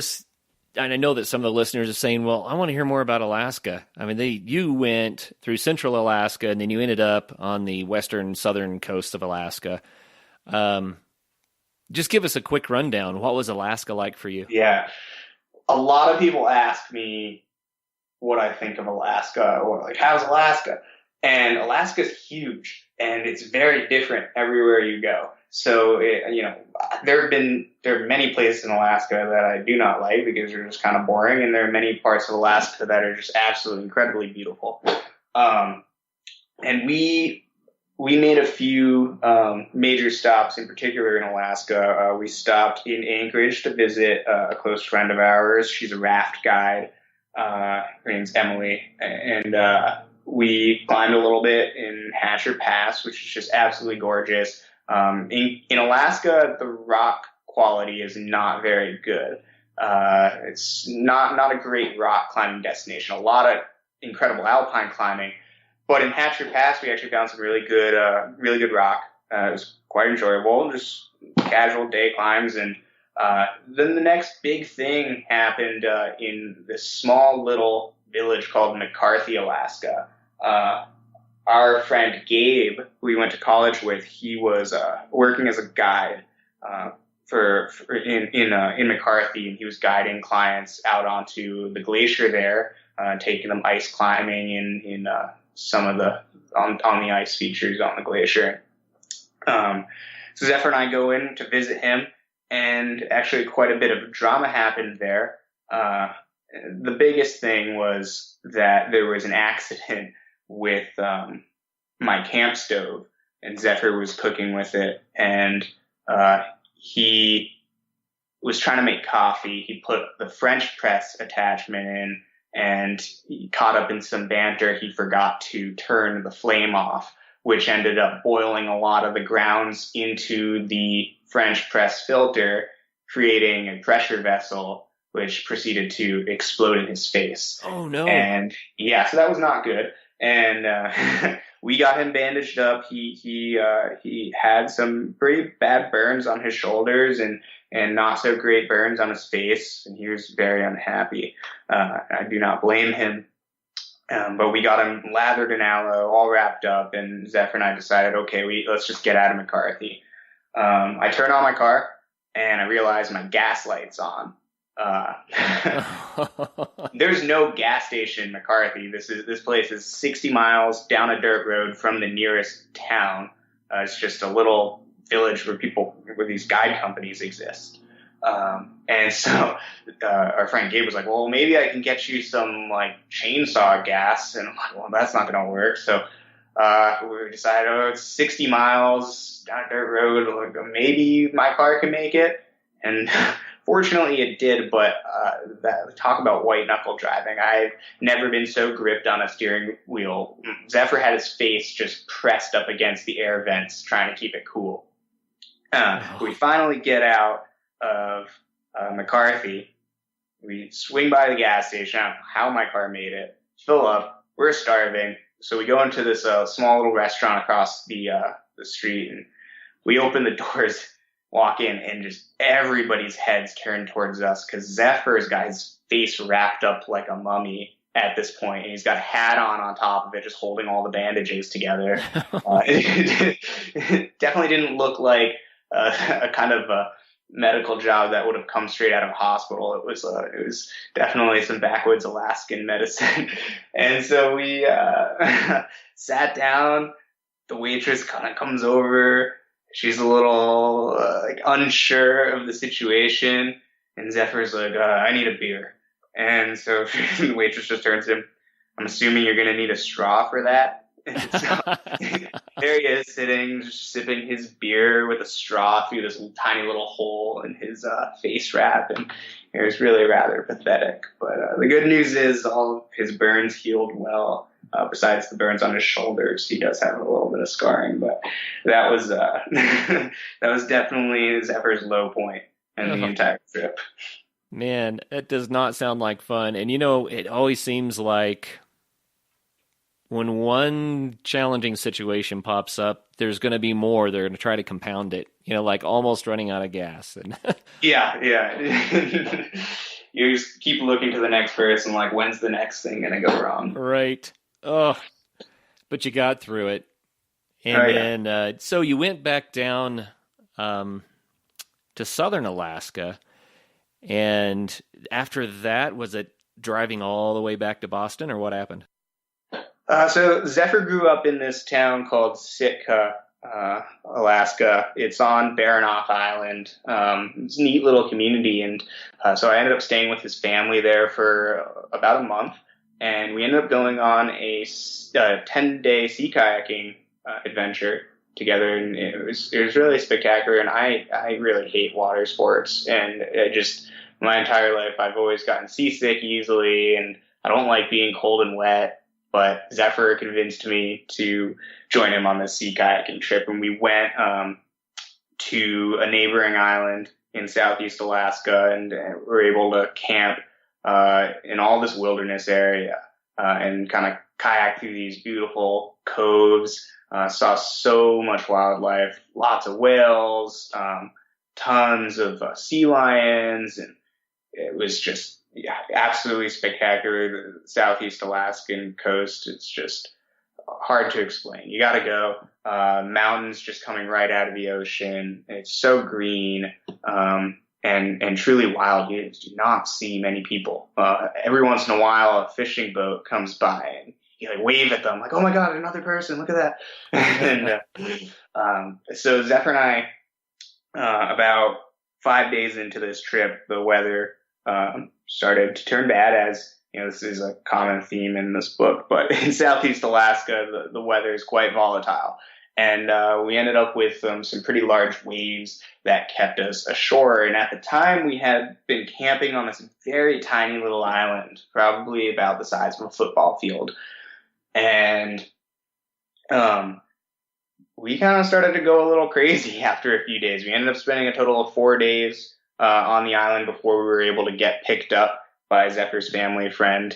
and I know that some of the listeners are saying, well, I want to hear more about Alaska. I mean, you went through central Alaska, and then you ended up on the southern coast of Alaska. Just give us a quick rundown. What was Alaska like for you? Yeah. A lot of people ask me what I think of Alaska, or how's Alaska? And Alaska's huge, and it's very different everywhere you go. So, there are many places in Alaska that I do not like because they're just kind of boring, and there are many parts of Alaska that are just absolutely incredibly beautiful. And we made a few major stops, in particular in Alaska. We stopped in Anchorage to visit a close friend of ours. She's a raft guide. Her name's Emily, and we climbed a little bit in Hatcher Pass, which is just absolutely gorgeous. In Alaska, the rock quality is not very good. It's not a great rock climbing destination. A lot of incredible alpine climbing, but in Hatcher Pass, we actually found some really good rock. It was quite enjoyable, just casual day climbs. And then the next big thing happened in this small little village called McCarthy, Alaska. Our friend Gabe, who we went to college with, he was working as a guide in McCarthy, and he was guiding clients out onto the glacier there, taking them ice climbing in some of the on the ice features on the glacier. So Zephyr and I go in to visit him, and actually quite a bit of drama happened there. The biggest thing was that there was an accident with my camp stove, and Zephyr was cooking with it, and he was trying to make coffee. He put the French press attachment in, and he caught up in some banter. He forgot to turn the flame off, which ended up boiling a lot of the grounds into the French press filter, creating a pressure vessel, which proceeded to explode in his face. Oh, no. And yeah, so that was not good. And we got him bandaged up. He had some pretty bad burns on his shoulders and not so great burns on his face, and he was very unhappy. I do not blame him. But we got him lathered in aloe, all wrapped up, and Zephyr and I decided, okay, let's just get out of McCarthy. I turn on my car, and I realize my gas light's on. There's no gas station in McCarthy. This place is 60 miles down a dirt road from the nearest town. It's just a little village where these guide companies exist. And so our friend Gabe was like, well, maybe I can get you some like chainsaw gas. And I'm like, well, that's not going to work. So we decided, it's 60 miles down a dirt road. Like, maybe my car can make it. And fortunately it did, but talk about white knuckle driving. I've never been so gripped on a steering wheel. Zephyr had his face just pressed up against the air vents, trying to keep it cool. We finally get out of McCarthy. We swing by the gas station. I don't know how my car made it. Fill up. We're starving. So we go into this small little restaurant across the street, and we open the doors, walk in, and just everybody's heads turned towards us because Zephyr's got his face wrapped up like a mummy at this point, and he's got a hat on top of it, just holding all the bandages together. It definitely didn't look like a kind of a medical job that would have come straight out of a hospital. It was definitely some backwoods Alaskan medicine. And so we sat down. The waitress kind of comes over. She's a little like unsure of the situation, and Zephyr's like, I need a beer. And so the waitress just turns to him, I'm assuming you're going to need a straw for that. And so there he is, sitting, just sipping his beer with a straw through this tiny little hole in his face wrap, and it was really rather pathetic. But the good news is all of his burns healed well. Besides the burns on his shoulders, he does have a little bit of scarring, but that was that was definitely Zephyr's low point in the entire trip. Man, that does not sound like fun. And it always seems like when one challenging situation pops up, there's going to be more. They're going to try to compound it, like almost running out of gas. And Yeah. You just keep looking to the next person, like, when's the next thing going to go wrong? Right. Oh, but you got through it. And then, so you went back down to southern Alaska. And after that, was it driving all the way back to Boston, or what happened? So Zephyr grew up in this town called Sitka, Alaska. It's on Baranof Island. It's a neat little community. And so I ended up staying with his family there for about a month. And we ended up going on a 10-day sea kayaking adventure together. And it was really spectacular. And I really hate water sports. And my entire life, I've always gotten seasick easily. And I don't like being cold and wet. But Zephyr convinced me to join him on this sea kayaking trip, and we went to a neighboring island in southeast Alaska, and were able to camp in all this wilderness area and kind of kayak through these beautiful coves. Saw so much wildlife, lots of whales, tons of sea lions, and it was just absolutely spectacular. The southeast Alaskan coast, it's just hard to explain. You got to go. Mountains just coming right out of the ocean. It's so green and truly wild. You do not see many people. Every once in a while, a fishing boat comes by and you wave at them like, "Oh my God, another person! Look at that!" And so Zephyr and I, about 5 days into this trip, the weather started to turn bad, as this is a common theme in this book, but in Southeast Alaska, the weather is quite volatile. And we ended up with some pretty large waves that kept us ashore. And at the time, we had been camping on this very tiny little island, probably about the size of a football field. And we kind of started to go a little crazy after a few days. We ended up spending a total of 4 days on the island before we were able to get picked up by Zephyr's family friend.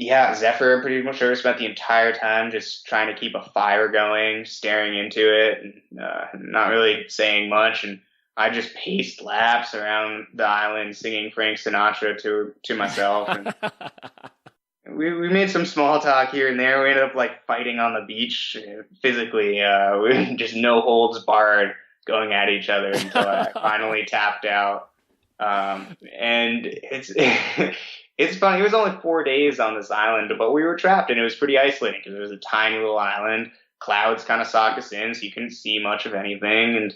Zephyr pretty much spent the entire time just trying to keep a fire going, staring into it, and not really saying much. And I just paced laps around the island singing Frank Sinatra to myself. And we made some small talk here and there. We ended up fighting on the beach physically. We just no holds barred going at each other until I finally tapped out. And it's funny. It was only 4 days on this island, but we were trapped, and it was pretty isolating because it was a tiny little island. Clouds kind of socked us in, so you couldn't see much of anything. And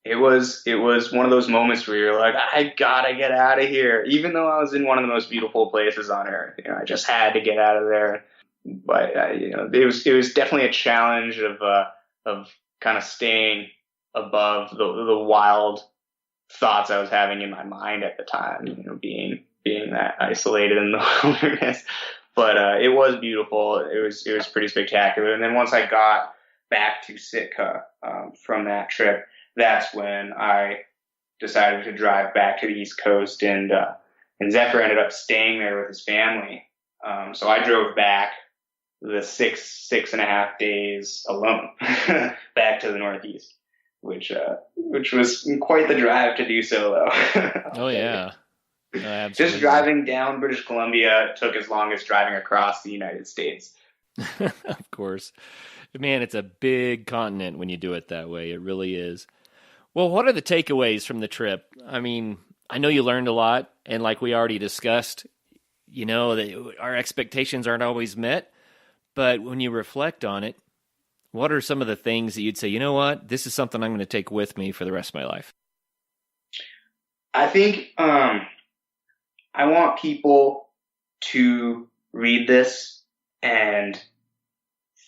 it was one of those moments where you're like, I gotta get out of here, even though I was in one of the most beautiful places on earth. I just had to get out of there. But it was definitely a challenge of kind of staying above the wild thoughts I was having in my mind at the time. Being that isolated in the wilderness, but it was beautiful. It was pretty spectacular. And then once I got back to Sitka from that trip, that's when I decided to drive back to the East Coast, and Zephyr ended up staying there with his family. So I drove back the six and a half days alone back to the Northeast, which was quite the drive to do so, though. Oh yeah. Just driving down British Columbia took as long as driving across the United States. Of course. Man, it's a big continent when you do it that way. It really is. Well, what are the takeaways from the trip? I mean, I know you learned a lot, and like we already discussed, that our expectations aren't always met, but when you reflect on it, what are some of the things that you'd say, you know what, this is something I'm going to take with me for the rest of my life? I think I want people to read this and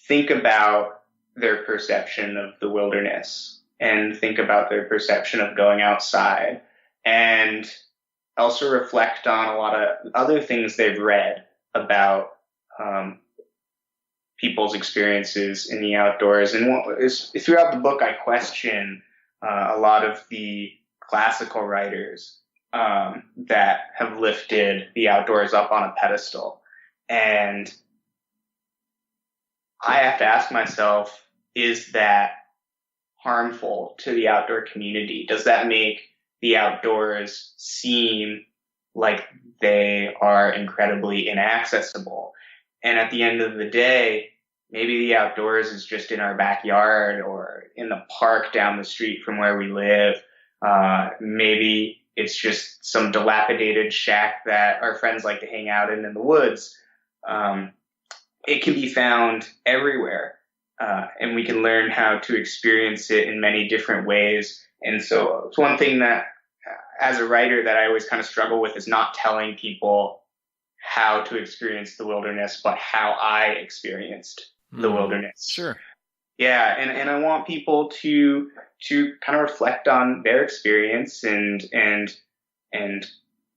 think about their perception of the wilderness and think about their perception of going outside, and also reflect on a lot of other things they've read about people's experiences in the outdoors. And throughout the book, I question a lot of the classical writers that have lifted the outdoors up on a pedestal. And I have to ask myself, is that harmful to the outdoor community? Does that make the outdoors seem like they are incredibly inaccessible? And at the end of the day, maybe the outdoors is just in our backyard or in the park down the street from where we live. Maybe it's just some dilapidated shack that our friends like to hang out in the woods. It can be found everywhere, and we can learn how to experience it in many different ways. And so it's one thing that, as a writer, that I always kind of struggle with is not telling people how to experience the wilderness, but how I experienced the wilderness. Sure. Yeah, and I want people to kind of reflect on their experience and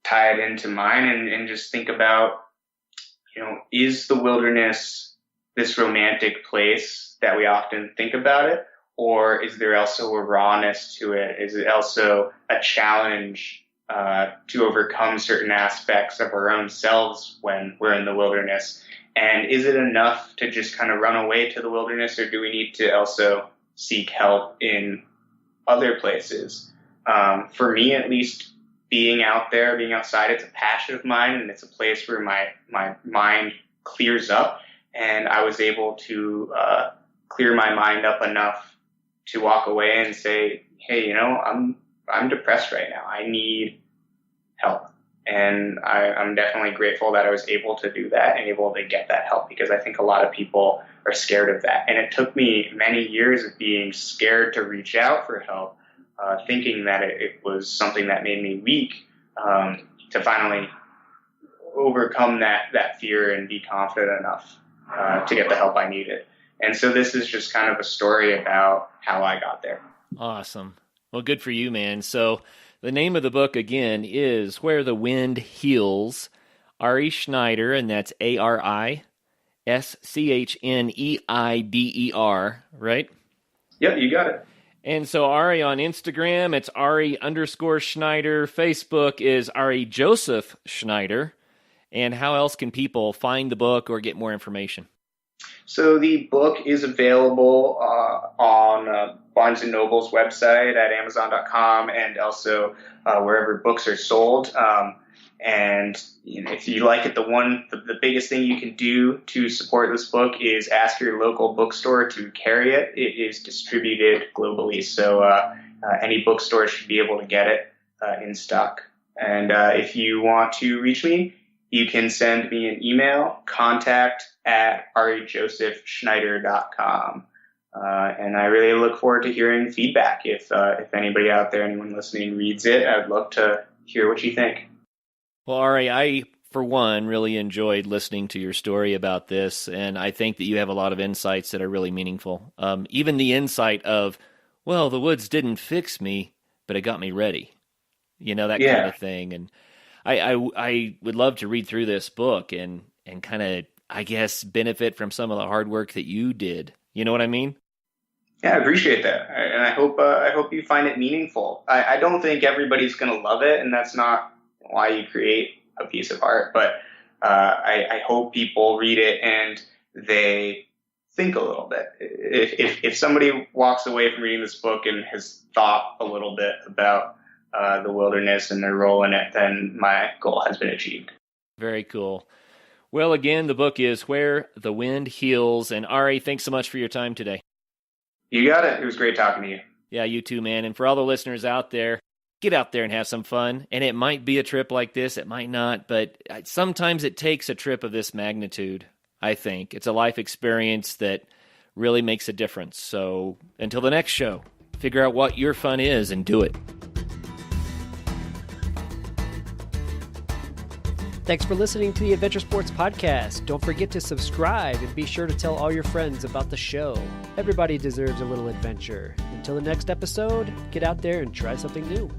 tie it into mine and just think about, is the wilderness this romantic place that we often think about it, or is there also a rawness to it? Is it also a challenge to overcome certain aspects of our own selves when we're in the wilderness? And is it enough to just kind of run away to the wilderness, or do we need to also seek help in other places? For me, at least, being out there, being outside, it's a passion of mine, and it's a place where my mind clears up. And I was able to clear my mind up enough to walk away and say, hey, I'm depressed right now. I need help. And I'm definitely grateful that I was able to do that and able to get that help, because I think a lot of people are scared of that. And it took me many years of being scared to reach out for help, thinking that it was something that made me weak, to finally overcome that fear and be confident enough to get the help I needed. And so this is just kind of a story about how I got there. Awesome. Well, good for you, man. So the name of the book, again, is Where the Wind Heals. Ari Schneider, and that's ARISCHNEIDER, right? Yep, you got it. And so Ari on Instagram, it's Ari_Schneider. Facebook is Ari Joseph Schneider. And how else can people find the book or get more information? So the book is available on Barnes & Noble's website at Amazon.com and also wherever books are sold. And if you like it, the biggest thing you can do to support this book is ask your local bookstore to carry it. It is distributed globally, so any bookstore should be able to get it in stock. And if you want to reach me, you can send me an email, contact@arijosephschneider.com. And I really look forward to hearing feedback. If anybody out there, anyone listening, reads it, I'd love to hear what you think. Well, Ari, I, for one, really enjoyed listening to your story about this, and I think that you have a lot of insights that are really meaningful. Even the insight of, well, the woods didn't fix me, but it got me ready. That kind of thing. And I would love to read through this book and kind of, I guess, benefit from some of the hard work that you did. You know what I mean? Yeah, I appreciate that. And I hope you find it meaningful. I don't think everybody's going to love it, and that's not why you create a piece of art, but I hope people read it and they think a little bit. If somebody walks away from reading this book and has thought a little bit about the wilderness and their role in it, then my goal has been achieved. Very cool. Well, again, the book is Where the Wind Heals. And Ari, thanks so much for your time today. You got it. It was great talking to you. Yeah, you too, man. And for all the listeners out there, get out there and have some fun. And it might be a trip like this, it might not, but sometimes it takes a trip of this magnitude, I think. It's a life experience that really makes a difference. So until the next show, figure out what your fun is and do it. Thanks for listening to the Adventure Sports Podcast. Don't forget to subscribe and be sure to tell all your friends about the show. Everybody deserves a little adventure. Until the next episode, get out there and try something new.